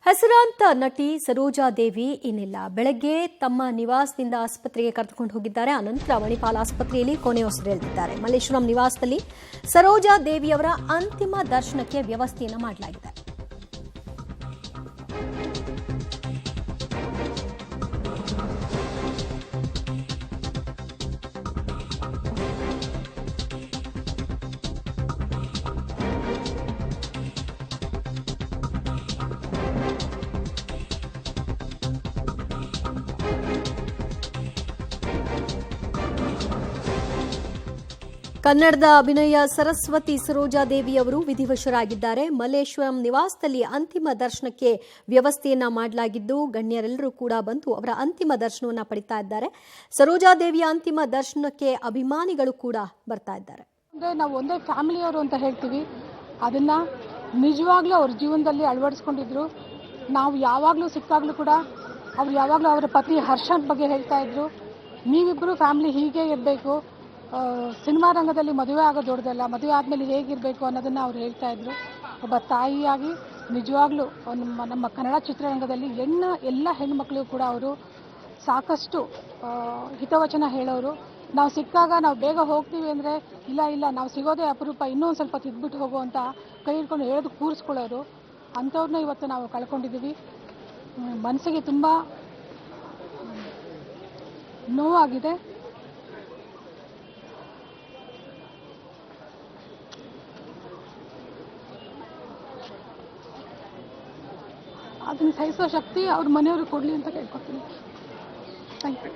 ಹೆಸರಾಂತ ನಟಿ ಸರೋಜಾದೇವಿ ಇನ್ನಿಲ್ಲ. ಬೆಳಗ್ಗೆ ತಮ್ಮ ನಿವಾಸದಿಂದ ಆಸ್ಪತ್ರೆಗೆ ಕರೆದುಕೊಂಡು ಹೋಗಿದ್ದಾರೆ. ಅನಂತರ ಮಣಿಪಾಲ್ ಆಸ್ಪತ್ರೆಯಲ್ಲಿ ಕೊನೆಯುಸಿರೆಳೆದಿದ್ದಾರೆ. ಮಲ್ಲೇಶ್ವರಂ ನಿವಾಸದಲ್ಲಿ ಸರೋಜಾದೇವಿಯವರ ಅಂತಿಮ ದರ್ಶನಕ್ಕೆ ವ್ಯವಸ್ಥೆಯನ್ನು ಮಾಡಲಾಗಿದೆ. ಕನ್ನಡದ ಅಭಿನಯ ಸರಸ್ವತಿ ಸರೋಜಾದೇವಿಯವರು ವಿಧಿವಶರಾಗಿದ್ದಾರೆ. ಮಲ್ಲೇಶ್ವರಂ ನಿವಾಸದಲ್ಲಿ ಅಂತಿಮ ದರ್ಶನಕ್ಕೆ ವ್ಯವಸ್ಥೆಯನ್ನ ಮಾಡಲಾಗಿದ್ದು, ಗಣ್ಯರೆಲ್ಲರೂ ಕೂಡ ಬಂದು ಅವರ ಅಂತಿಮ ದರ್ಶನವನ್ನು ಪಡಿತಾ ಇದ್ದಾರೆ. ಸರೋಜಾದೇವಿಯ ಅಂತಿಮ ದರ್ಶನಕ್ಕೆ ಅಭಿಮಾನಿಗಳು ಕೂಡ ಬರ್ತಾ ಇದ್ದಾರೆ. ನಾವು ಒಂದೇ ಫ್ಯಾಮಿಲಿಯವರು ಅಂತ ಹೇಳ್ತೀವಿ, ಅದನ್ನ ನಿಜವಾಗ್ಲೂ ಅವ್ರ ಜೀವನದಲ್ಲಿ ಅಳವಡಿಸ್ಕೊಂಡಿದ್ರು. ನಾವು ಯಾವಾಗಲೂ ಸಿಕ್ಕಾಗ್ಲೂ ಕೂಡ ಅವ್ರು ಯಾವಾಗಲೂ ಅವರ ಪತಿ ಹರ್ಷನ್ ಬಗ್ಗೆ ಹೇಳ್ತಾ ಇದ್ರು, ನೀವಿಬ್ಬರು ಫ್ಯಾಮಿಲಿ ಹೀಗೆ ಇರಬೇಕು, ಸಿನಿಮಾ ರಂಗದಲ್ಲಿ ಮದುವೆ ಆಗೋ ದೊಡ್ಡದಲ್ಲ, ಮದುವೆ ಆದಮೇಲೆ ಹೇಗಿರಬೇಕು ಅನ್ನೋದನ್ನು ಅವ್ರು ಹೇಳ್ತಾ ಇದ್ರು. ಒಬ್ಬ ತಾಯಿಯಾಗಿ ನಿಜವಾಗ್ಲೂ ನಮ್ಮ ಕನ್ನಡ ಚಿತ್ರರಂಗದಲ್ಲಿ ಎಲ್ಲ ಹೆಣ್ಮಕ್ಳಿಗೂ ಕೂಡ ಅವರು ಸಾಕಷ್ಟು ಹಿತವಚನ ಹೇಳೋರು. ನಾವು ಸಿಕ್ಕಾಗ ನಾವು ಬೇಗ ಹೋಗ್ತೀವಿ ಅಂದರೆ ಇಲ್ಲ ನಾವು ಸಿಗೋದೇ ಅಪರೂಪ, ಇನ್ನೊಂದು ಸ್ವಲ್ಪ ತಿದ್ಬಿಟ್ಟು ಹೋಗೋ ಅಂತ ಕೈ ಹಿಡ್ಕೊಂಡು ಹೇಳೋದು ಕೂರಿಸ್ಕೊಳ್ಳೋರು. ಅಂಥವ್ರನ್ನ ಇವತ್ತು ನಾವು ಕಳ್ಕೊಂಡಿದ್ದೀವಿ. ಮನಸ್ಸಿಗೆ ತುಂಬ ನೋವಾಗಿದೆ. ಅದನ್ನು ಸಹಿಸೋ ಶಕ್ತಿ ಅವ್ರ ಮನೆಯವರು ಕೊಡಲಿ ಅಂತ ಕೇಳ್ಕೊತೀನಿ. Thank you.